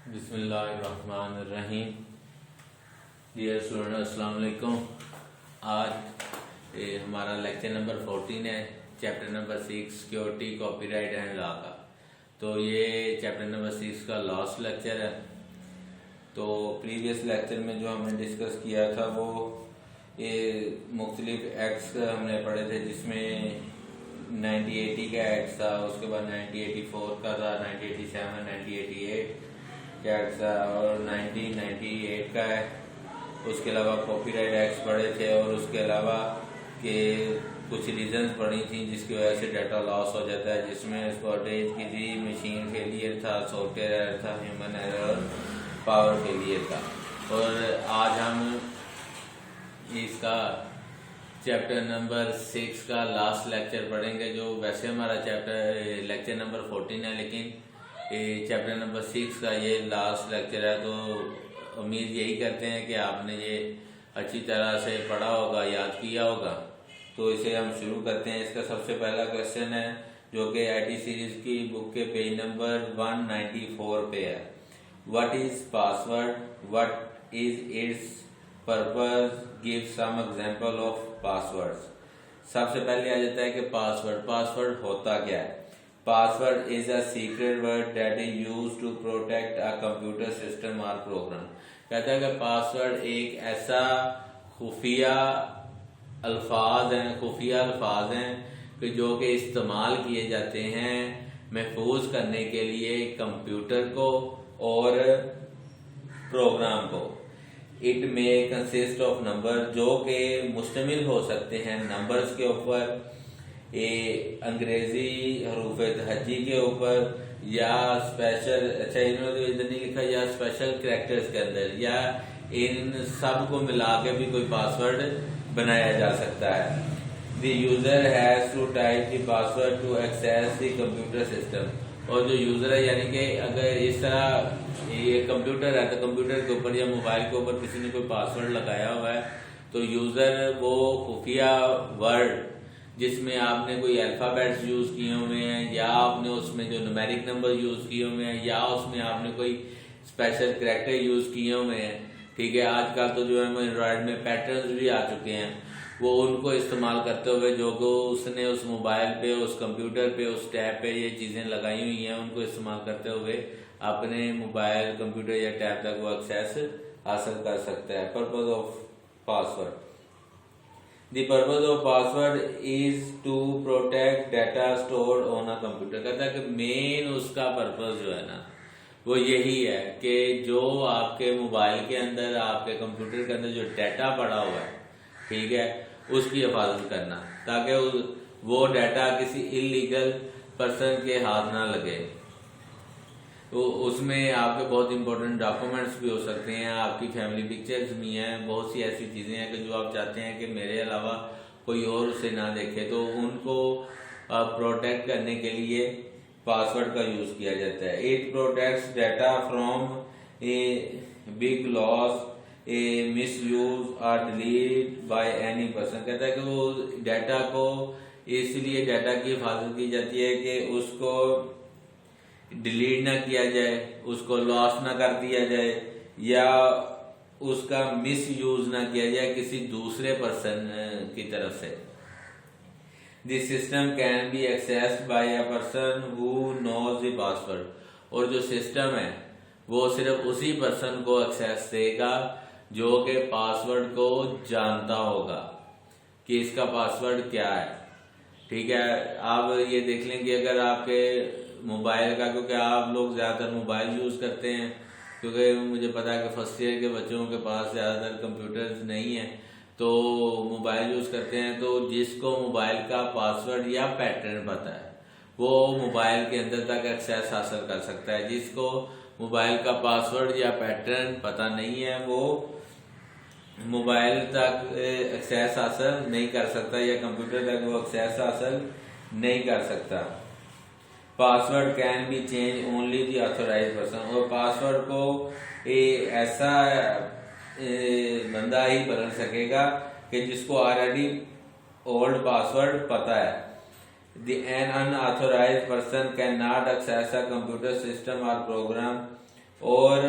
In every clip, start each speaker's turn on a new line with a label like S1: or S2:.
S1: बिस्मिल्लाहिर्रहमानिर्रहीम। Dear student, अस्सलाम वालेकुम। आज हमारा लेक्चर नंबर 14 है, chapter number 6 security, copyright and law का। तो ये चैप्टर नंबर 6 का लास्ट लेक्चर है। तो प्रीवियस लेक्चर में जो हमने डिस्कस किया था वो ये मुख्तलिफ एक्ट्स हमने पढ़े थे, जिसमें 1980 का एक्ट था, उसके बाद 1984 का था, 1987, 1988 का एक्ट था और 1998 का है। उसके अलावा कॉपीराइट एक्ट पढ़े थे और उसके अलावा के कुछ रीजंस पढ़ी थी जिसकी वजह से डाटा लॉस हो जाता है, जिसमें शॉर्टेज की थी, मशीन फेलियर था, सॉफ्टवेयर एरर था, ह्यूमन एरर, पावर फेलियर था। और आज हम इसका चैप्टर नंबर 6 का लास्ट लेक्चर पढ़ेंगे, जो वैसे हमारा चैप्टर लेक्चर नंबर 14 है, लेकिन चैप्टर नंबर 6 का ये लास्ट लेक्चर है। तो उम्मीद यही करते हैं कि आपने ये अच्छी तरह से पढ़ा होगा, याद किया होगा। तो इसे हम शुरू करते हैं। इसका सबसे पहला क्वेश्चन है जो कि आईटी सीरीज की बुक के पेज नंबर 194 पे है। What is password, what is its purpose, give some example of passwords. सबसे पहले आ जाता है कि पासवर्ड होता क्या है। Password is a secret word that is used to protect a computer system और प्रोग्राम। कहता है कि पासवर्ड एक ऐसा खुफिया अल्फाज हैं कि जो कि इस्तेमाल किए जाते हैं महफूज करने के लिए कंप्यूटर को और प्रोग्राम को। इट में कंसिस्ट ऑफ नंबर, जो कि मुश्तमिल हो सकते हैं नंबर्स के ऊपर, अंग्रेजी हरूफ तहज्जी के ऊपर, या स्पेशल, अच्छा इन्होंने इधर नहीं लिखा, या स्पेशल कैरेक्टर्स के अंदर, या इन सब को मिला के भी कोई पासवर्ड बनाया जा सकता है। The user has to type the password to access the computer system. और जो यूजर है, यानी कि अगर इस तरह ये कंप्यूटर है तो कंप्यूटर के ऊपर या मोबाइल के ऊपर किसी ने कोई पासवर्ड लगाया हुआ है, तो यूजर वो खुफिया वर्ड जिसमें आपने कोई अल्फाबेट्स यूज किए हुए हैं, या आपने उसमें जो न्यूमेरिक नंबर यूज किए हुए हैं, या उसमें आपने कोई स्पेशल कैरेक्टर यूज किए हुए हैं, ठीक है। आजकल तो जो है एंड्रॉइड में पैटर्न्स भी आ चुके हैं, वो उनको इस्तेमाल करते हुए जो को उसने उस मोबाइल पे, उस कंप्यूटर पे, उस टैब पे ये चीजें लगाई हुई हैं, उनको इस्तेमाल करते हुए अपने मोबाइल, कंप्यूटर या टैब तक वो एक्सेस हासिल कर सकता है। Purpose of password. The purpose of password is to protect data stored on a computer। कहता है कि मेन उसका पर्पज जो है ना वो यही है कि जो आपके मोबाइल के अंदर, आपके कंप्यूटर के अंदर जो डाटा पड़ा हुआ है, ठीक है, उसकी हिफाजत करना, ताकि वो डाटा किसी इलीगल पर्सन के हाथ ना लगे। तो उसमें आपके बहुत इंपॉर्टेंट डॉक्यूमेंट्स भी हो सकते हैं, आपकी फैमिली पिक्चर्स भी हैं, बहुत सी ऐसी चीजें हैं कि जो आप चाहते हैं कि मेरे अलावा कोई और उसे ना देखे, तो उनको प्रोटेक्ट करने के लिए पासवर्ड का यूज किया जाता है। It protects data from a big loss, A miss use और डिलीट बाय एनी पर्सन। कहता है कि वो डाटा को, इसलिए डाटा की हिफाजत की जाती है कि उसको डिलीट ना किया जाए, उसको लॉस ना कर दिया जाए, या उसका मिस यूज ना किया जाए किसी दूसरे पर्सन की तरफ से। This system can be accessed by a person who knows the password. और जो सिस्टम है वो सिर्फ उसी पर्सन को एक्सेस देगा जो कि पासवर्ड को जानता होगा कि इसका पासवर्ड क्या है, ठीक है। आप ये देख लें कि अगर आपके मोबाइल का, क्योंकि आप लोग ज्यादातर मोबाइल यूज करते हैं, क्योंकि मुझे पता है कि फर्स्ट ईयर के बच्चों के पास ज्यादातर कंप्यूटर्स नहीं है, तो मोबाइल यूज करते हैं। तो जिसको मोबाइल का पासवर्ड या पैटर्न पता है वो मोबाइल के अंदर तक एक्सेस हासिल कर सकता है। जिसको मोबाइल का पासवर्ड या पैटर्न पता नहीं है वो मोबाइल तक एक्सेस हासिल नहीं कर सकता, या कंप्यूटर तक वो एक्सेस हासिल नहीं कर सकता। Password can be change only the authorized person. और पासवर्ड को ऐसा बंदा ही बदल सकेगा कि जिसको ऑलरेडी ओल्ड पासवर्ड पता है। An unauthorized person cannot access a computer system or program और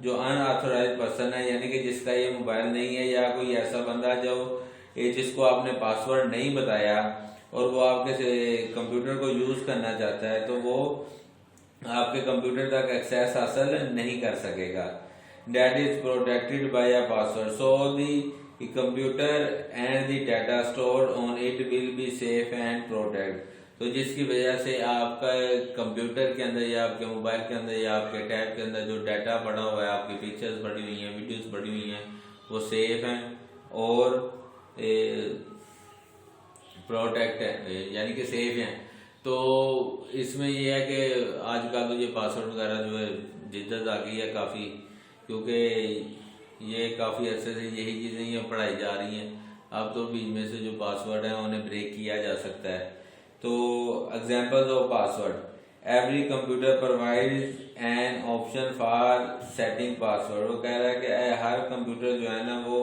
S1: जो अनऑथोराइज पर्सन है यानी कि जिसका ये मोबाइल नहीं है, या कोई ऐसा बंदा जो जिसको आपने पासवर्ड नहीं बताया और वो आपके कंप्यूटर को यूज करना चाहता है, तो वो आपके कंप्यूटर तक एक्सेस हासिल नहीं कर सकेगा। That is protected by a password, so the computer and the data stored on it will be safe and protected। तो जिसकी वजह से आपका कंप्यूटर के अंदर या आपके मोबाइल के अंदर या आपके टैब के अंदर जो डाटा पड़ा हुआ है, आपकी पिक्चर्स पड़ी हुई हैं, वीडियोस पड़ी हुई हैं, वो सेफ हैं और प्रोटेक्ट है यानी कि सेफ हैं। तो इसमें यह है कि आजकल तो ये पासवर्ड वगैरह जो है जिद्दत आ गई है काफ़ी, क्योंकि ये काफ़ी अरसे से यही चीज़ें ये पढ़ाई जा रही हैं। अब तो बीच में से जो पासवर्ड है उन्हें ब्रेक किया जा सकता है। तो examples of password, every computer provides an option for setting password. वो कह रहा है कि हर कंप्यूटर जो है ना वो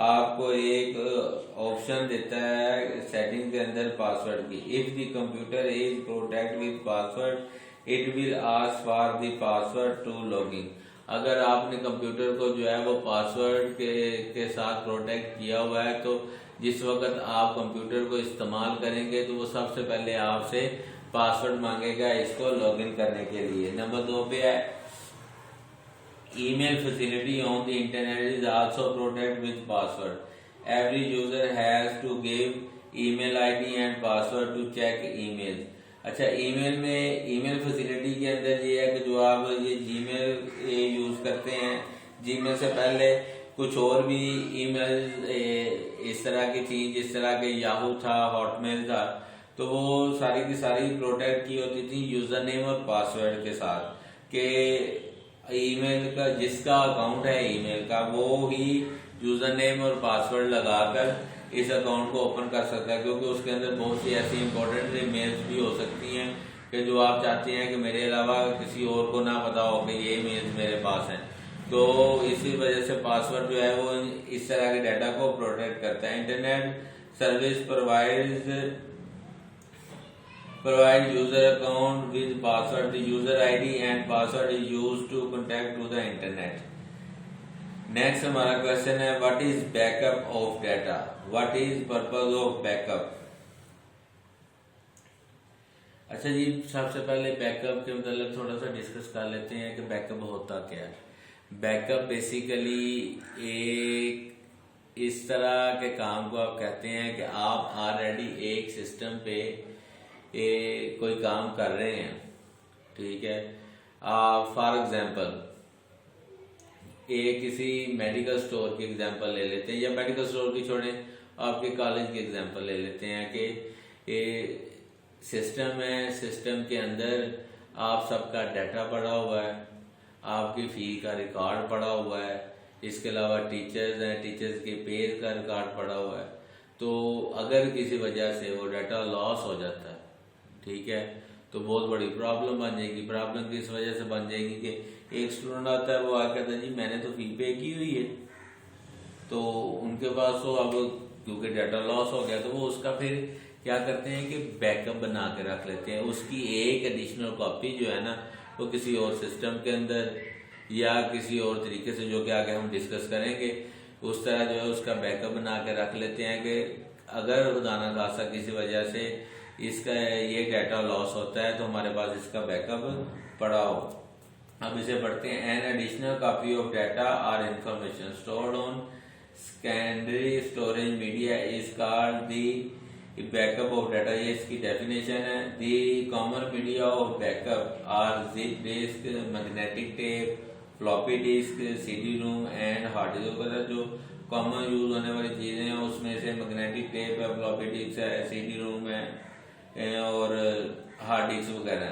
S1: आपको एक ऑप्शन देता है सेटिंग के अंदर पासवर्ड की। If the computer is protect with password it will ask for the password to logging. अगर आपने कंप्यूटर को जो है वो पासवर्ड के साथ प्रोटेक्ट किया हुआ है, तो जिस वक्त आप कंप्यूटर को इस्तेमाल करेंगे तो वो सबसे पहले आपसे पासवर्ड मांगेगा इसको लॉगिन करने के लिए। नंबर 2 पे है email facility on the internet is also protected with password. Every user has to give email ID and password to check emails। अच्छा, ईमेल में ईमेल फैसिलिटी के अंदर ये है कि जो आप ये जीमेल यूज करते हैं, जीमेल से पहले कुछ और भी ईमेल इस तरह की थी, जिस तरह के याहू था, हॉटमेल था, तो वो सारी की सारी प्रोटेक्ट की होती थी यूजर नेम और पासवर्ड के साथ। कि ईमेल का जिसका अकाउंट है ईमेल का वो ही यूजर नेम और पासवर्ड लगाकर इस अकाउंट को ओपन कर सकता है, क्योंकि उसके अंदर बहुत सी ऐसी इंपॉर्टेंट मेल्स भी हो सकती हैं कि जो आप चाहते हैं कि मेरे अलावा किसी और को ना पता हो कि ये मेल्स मेरे पास हैं। तो इसी वजह से पासवर्ड जो है वो इस तरह के डाटा को प्रोटेक्ट करता है। Internet service provide user account with password। The user ID and password is used to connect to the internet। Next हमारा क्वेश्चन है what is backup of data, what is purpose of backup. अच्छा जी, सबसे पहले backup के मतलब थोड़ा सा discuss कर लेते हैं कि बैकअप होता क्या है। बैकअप बेसिकली एक इस तरह के काम को आप कहते हैं कि आप ऑलरेडी एक सिस्टम पे कोई काम कर रहे हैं, ठीक है। फॉर एग्जांपल किसी मेडिकल स्टोर की एग्जांपल ले लेते हैं, या मेडिकल स्टोर की छोड़ें, आपके कॉलेज की एग्जांपल ले लेते हैं कि सिस्टम है, सिस्टम के अंदर आप सबका डाटा पड़ा हुआ है, आपकी फी का रिकॉर्ड पड़ा हुआ है, इसके अलावा टीचर्स हैं, टीचर्स के पे का रिकॉर्ड पड़ा हुआ है। तो अगर किसी वजह से वो डाटा लॉस हो जाता है, ठीक है, तो बहुत बड़ी प्रॉब्लम बन जाएगी। प्रॉब्लम किस वजह से बन जाएगी कि एक स्टूडेंट आता है, वो आ कहता है जी मैंने तो फी पे की हुई है, तो उनके पास तो अब क्योंकि डाटा लॉस हो गया तो वो उसका फिर क्या करते हैं कि बैकअप बना के रख लेते हैं। उसकी एक एडिशनल कॉपी जो है ना वो किसी और सिस्टम के अंदर या किसी और तरीके से, जो कि आगे हम डिस्कस करेंगे, उस तरह जो है उसका बैकअप बना के रख लेते हैं कि अगर खुदा न खास्ता किसी वजह से इसका ये डाटा लॉस होता है तो हमारे पास इसका बैकअप पड़ा हो। अब इसे पढ़ते हैं। An additional copy of data और information stored on secondary storage media is called the backup of data. ये इसकी डेफिनेशन है। The common media of backup are zip disk, magnetic tape, floppy disk, CD ROM and hard disk वगैरह। जो common use होने वाली चीजें हैं उसमें से मैग्नेटिक टेप है, फ्लॉपी डिस्क है, सीडी रोम है और हार्ड डिस्क वगैरह।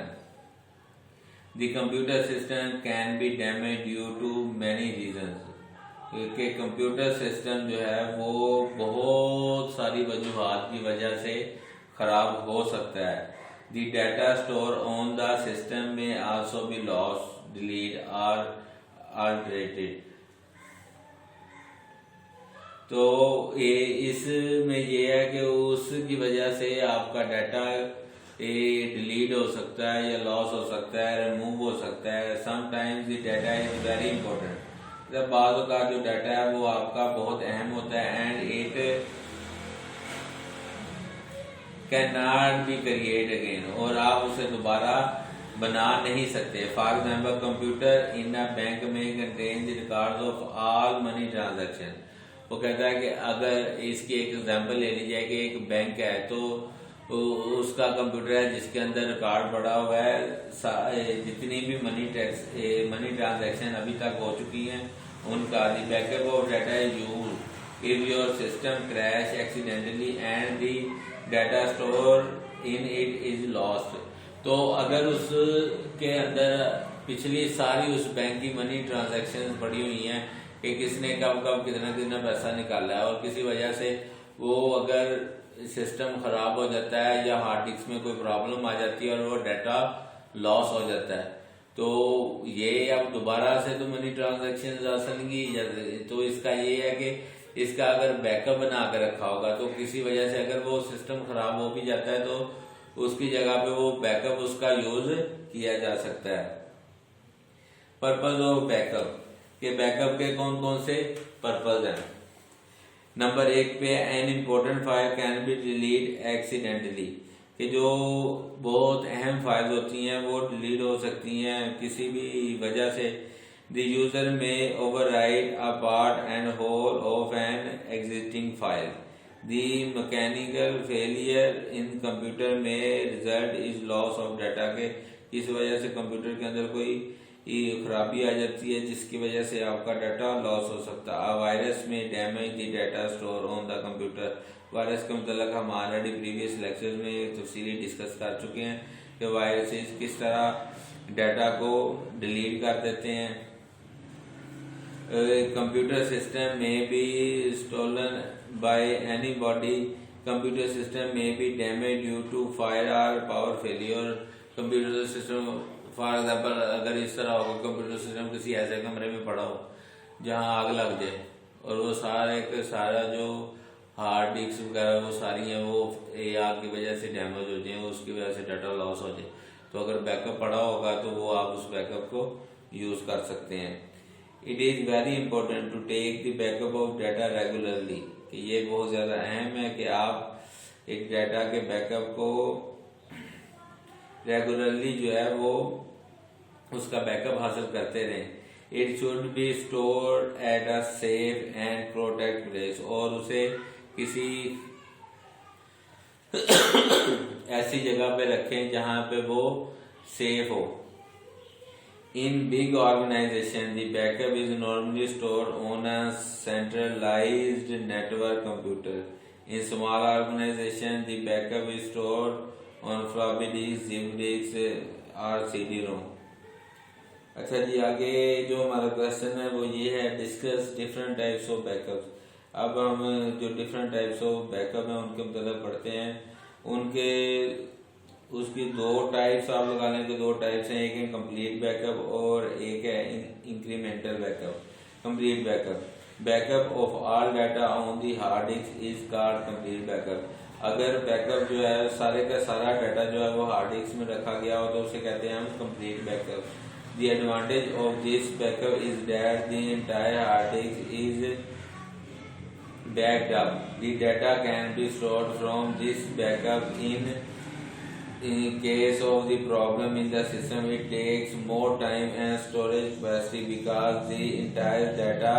S1: The computer system can be damage due to many reasons. कि कंप्यूटर सिस्टम जो है वो बहुत सारी वजूहात की वजह से खराब हो सकता है। The data store on the system में आल्सो बी लॉस, डिलीट और अल्टरेटेड। तो इसमें ये है कि उसकी वजह से आपका डाटा ये डिलीट हो सकता है या लॉस हो सकता है, रिमूव हो सकता है। Sometimes the data is very important. जब बाद का जो डाटा है वो आपका बहुत अहम होता है and it can not be create again, और आप उसे दोबारा बना नहीं सकते। For example computer in a bank may contain the records of all money transaction. वो कहता है कि अगर इसकी एक एग्जांपल ले ली जाए कि एक बैंक है तो उसका कंप्यूटर है जिसके अंदर रिकॉर्ड पड़ा हुआ है जितनी भी मनी ट्रांजैक्शन अभी तक हो चुकी हैं उनका। The backup of data is used if your system crash accidentally and the data store in it is lost. तो अगर उसके अंदर पिछली सारी उस बैंक की मनी ट्रांजैक्शन पड़ी हुई हैं कि किसने कब कब कितना कितना पैसा निकाला है, और किसी वजह से वो अगर सिस्टम खराब हो जाता है या हार्ड डिस्क में कोई प्रॉब्लम आ जाती है और वो डाटा लॉस हो जाता है, तो ये अब दोबारा से तो मनी ट्रांजैक्शन आ सकेंगी। तो इसका ये है कि इसका अगर बैकअप बना कर रखा होगा तो किसी वजह से अगर वो सिस्टम खराब हो भी जाता है तो उसकी जगह पे वो बैकअप उसका यूज किया जा सकता है। पर्पज ऑफ बैकअप के बैकअप के कौन कौन से पर्पज हैं। नंबर 1 पे an important file can be delete accidentally, कि जो बहुत अहम फाइल्स होती हैं वो डिलीट हो सकती हैं किसी भी वजह से। The user may overwrite a part and whole of an existing file. The mechanical failure in computer may result is loss of data, के इस वजह से कंप्यूटर के अंदर कोई खराबी आ जाती है जिसकी वजह से आपका डाटा लॉस हो सकता है। वायरस में damage the data store on the computer. Virus के मतलब हम ऑलरेडी प्रीवियस लेक्चर में तफसीली डिस्कस कर चुके हैं कि वायरसेस किस तरह डाटा को डिलीट कर देते हैं। Computer system may be stolen by anybody. Computer system may be damage due to fire और power failure. Computer system for example अगर इस तरह होगा कंप्यूटर सिस्टम किसी ऐसे कमरे में पड़ा हो जहां आग लग जाए और वो सारा जो हार्ड डिस्क वगैरह वो सारी हैं वो आग की वजह से डैमेज हो जाए, उसकी वजह से डाटा लॉस हो जाए, तो अगर बैकअप पड़ा होगा तो वो आप उस बैकअप को यूज कर सकते हैं। It is very important to take the backup of data regularly, कि ये बहुत ज्यादा अहम है कि आप एक डाटा के बैकअप को रेगुलरली जो है वो उसका बैकअप हासिल करते रहें। It should be stored at a safe and protect place, और उसे किसी ऐसी जगह पे रखें जहां पे वो सेफ हो। In big organisation the backup is normally stored on a centralised network computer. In small organisation the backup is stored on floppy disk, zip disk और CD-ROM। अच्छा जी, आगे जो हमारा क्वेश्चन है वो ये है, discuss different types of backups. अब हम जो डिफरेंट टाइप्स ऑफ बैकअप हैं उनके मतलब पढ़ते हैं। उसकी 2 टाइप्स आप लगा लें तो 2 टाइप्स हैं, एक है कंप्लीट बैकअप और एक है incremental backup. Complete backup of all data on the hard disk is called complete backup. अगर बैकअप जो है सारे का सारा डाटा जो है वो हार्ड डिस्क में रखा गया हो तो उसे कहते हैं हम complete backup. The advantage of this backup is that the entire hard disk is backed up. The data can be stored from this backup. In case of the problem in the system, it takes more time and storage capacity because the entire data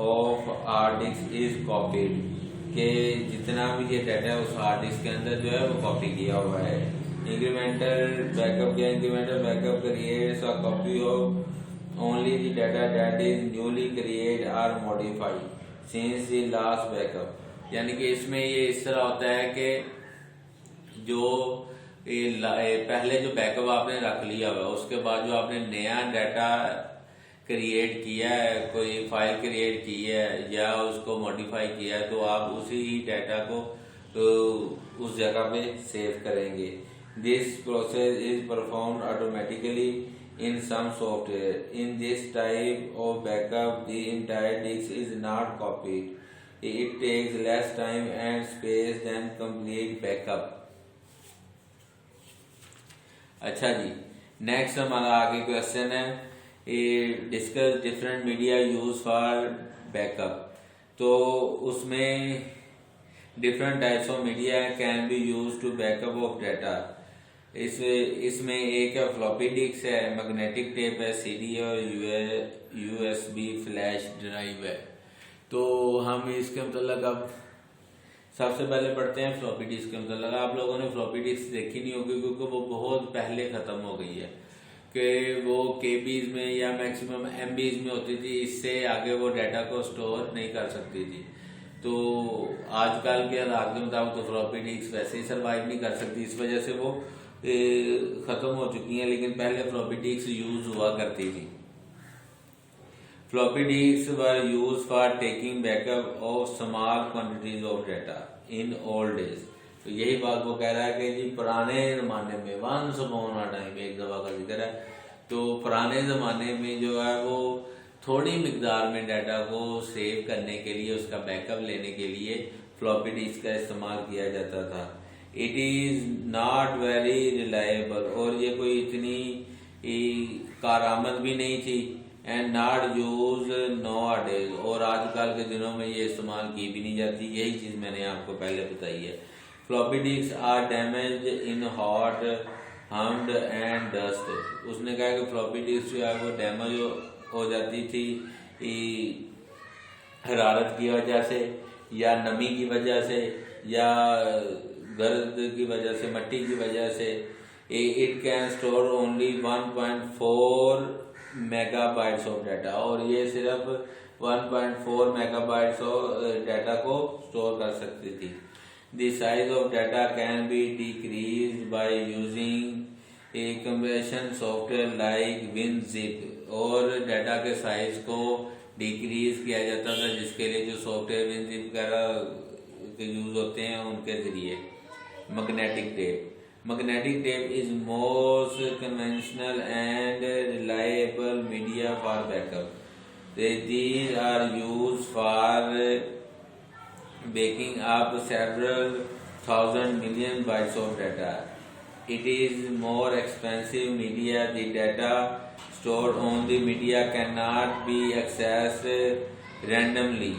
S1: of hard disk is copied. के जितना भी ये data उस hard disk के अंदर जो है वो कॉपी किया हुआ है। इंक्रीमेंटल बैकअप क्या, incremental backup creates a copy of only the data that is newly create और modified since the last backup. यानी कि इसमें ये इस तरह होता है कि जो पहले जो बैकअप आपने रख लिया हुआ उसके बाद जो आपने नया डाटा क्रिएट किया है, कोई फाइल क्रिएट की है या उसको मॉडिफाई किया है, तो आप उसी डाटा को उस जगह पे सेव करेंगे। This process is performed automatically in some software. In this type of backup, the entire disk is not copied. It takes less time and space than complete backup. अच्छा जी, नेक्स्ट हमारा आगे question है, discuss different media use for backup. तो उसमें different types of media can be use to backup of data. इसमें एक है floppy disk है, मैग्नेटिक टेप है, सीडी और यूएसबी फ्लैश ड्राइव है। तो हम इसके मतलब अब सबसे पहले पढ़ते हैं फ्लॉपी डिस्क के मतलब। आप लोगों ने फ्लॉपी डिस्क देखी नहीं होगी क्योंकि वो बहुत पहले खत्म हो गई है, कि वो केबीज में या मैक्सिमम एमबीज में होती थी, इससे आगे वो डाटा को स्टोर नहीं कर सकती थी। तो आजकल के हालात के मुताबिक तो फ्लॉपी डिस्क वैसे ही सर्वाइव नहीं कर सकती, इस वजह से वो खत्म हो चुकी हैं, लेकिन पहले फ्लॉपी डिस्क यूज हुआ करती थी। Floppy disks were used for taking backup of small quantities of data in old days। तो यही बात वो कह रहा है कि जी पुराने ज़माने में, वंस अपॉन अ टाइम, एक दफ़ा का जिक्र है, तो पुराने ज़माने में जो है वो थोड़ी मिकदार में डाटा को सेव करने के लिए, उसका बैकअप लेने के लिए फ्लॉपी डिस्क का इस्तेमाल किया जाता था। It is not very reliable, और ये कोई इतनी कारआमद भी नहीं थी, एंड नॉट यूज नाउअडेज, और आजकल के दिनों में ये इस्तेमाल की भी नहीं जाती। यही चीज़ मैंने आपको पहले बताई है। Floppy disk are damage in hot humid and dust. उसने कहा कि फ्लॉपी डिस्क जो है वो डैमेज हो जाती थी हरारत की वजह से, या नमी की वजह से, या गर्द की वजह से, मट्टी की वजह से। It can store only 1.4 megabytes of data, और ये सिर्फ 1.4 मेगाबाइट्स ऑफ डाटा को स्टोर कर सकती थी। The size of data can be decrease by using A compression software like WinZip, और डाटा के साइज को डिक्रीज किया जाता था, जिसके लिए जो सॉफ्टवेयर WinZip वगैरह के यूज होते हैं उनके जरिए। Magnetic tape Magnetic tape is most conventional and reliable media for backup. These are used for backing up several thousand million bytes of data. It is more expensive media. The data stored on the media cannot be accessed randomly.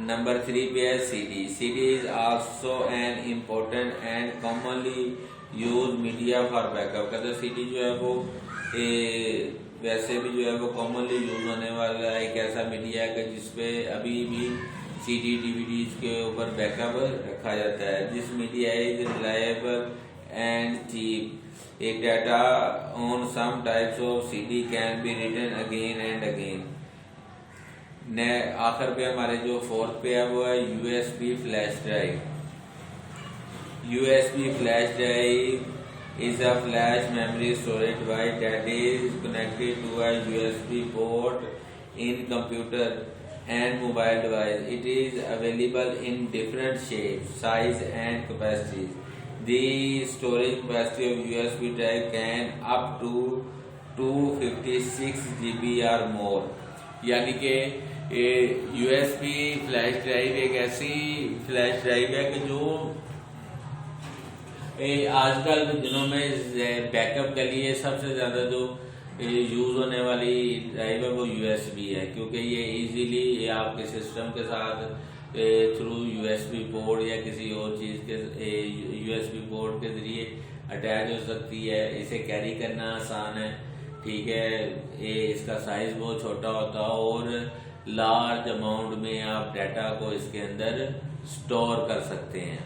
S1: Number 3 पे है CD। CD is also an important and commonly used media for backup। कहते हैं CD जो है वो वैसे भी जो है वो कॉमनली यूज होने वाला एक ऐसा मीडिया है कि जिसपे अभी भी CD DVDs के ऊपर बैकअप रखा जाता है। This media is reliable and cheap. एक data on some types of CD can be written again and again. आखिर पे हमारे जो फोर्थ पे है वो है USB flash drive. USB flash drive is a flash memory storage device that is connected to a USB port in computer and mobile device. It is available in different shapes, size and capacities. The storage capacity of USB drive can up to 256 GB or more। यानी कि USB flash drive एक ऐसी flash drive है कि जो आजकल के दिनों में बैकअप के लिए सबसे ज़्यादा जो यूज़ होने वाली ड्राइव है वो USB है, क्योंकि ये इजीली आपके सिस्टम के साथ थ्रू USB पोर्ट या किसी और चीज़ के USB पोर्ट के ज़रिए अटैच हो सकती है। इसे कैरी करना आसान है, ठीक है। इसका साइज़ बहुत छोटा होता है और लार्ज अमाउंट में आप डाटा को इसके अंदर स्टोर कर सकते हैं,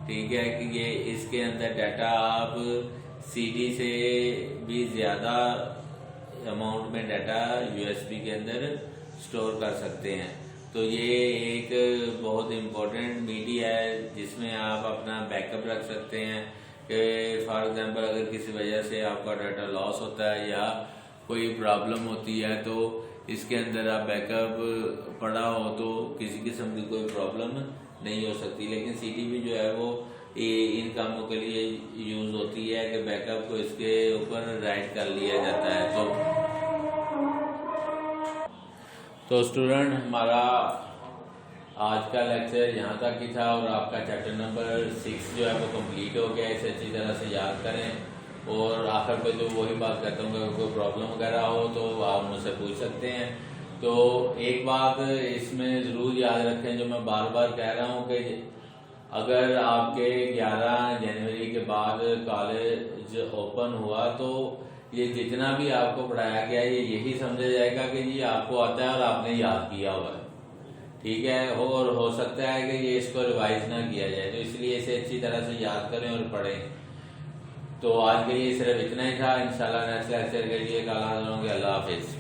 S1: ठीक है। कि ये इसके अंदर डाटा आप CD से भी ज़्यादा अमाउंट में डाटा USB के अंदर स्टोर कर सकते हैं। तो ये एक बहुत इम्पोर्टेंट मीडिया है जिसमें आप अपना बैकअप रख सकते हैं कि फॉर एग्जांपल अगर किसी वजह से आपका डाटा लॉस होता है या कोई प्रॉब्लम होती है तो इसके अंदर आप बैकअप पड़ा हो तो किसी किस्म की कोई प्रॉब्लम नहीं हो सकती। लेकिन CD भी जो है वो इन कामों के लिए यूज होती है कि बैकअप को इसके ऊपर राइट कर लिया जाता है। तो स्टूडेंट, हमारा आज का लेक्चर यहाँ तक ही था और आपका चैप्टर नंबर 6 जो है वो कंप्लीट हो गया। इसे अच्छी तरह से याद करें और आखिर पे तो वही बात करता हूँ कि कोई प्रॉब्लम वगैरह हो तो आप मुझसे पूछ सकते हैं। तो एक बात इसमें ज़रूर याद रखें जो मैं बार बार कह रहा हूँ कि अगर आपके 11 जनवरी के बाद कॉलेज ओपन हुआ तो ये जितना भी आपको पढ़ाया गया ये यही समझा जाएगा कि जी आपको आता है और आपने याद किया हुआ है, ठीक है। और हो सकता है कि ये इसको रिवाइज ना किया जाए, तो इसलिए इसे अच्छी तरह से याद करें और पढ़ें। तो आज के लिए सिर्फ इतना ही था। इंशाल्लाह नेक्स्ट लेक्चर के लिए कल हाजिर होंगे। अल्लाह हाफिज।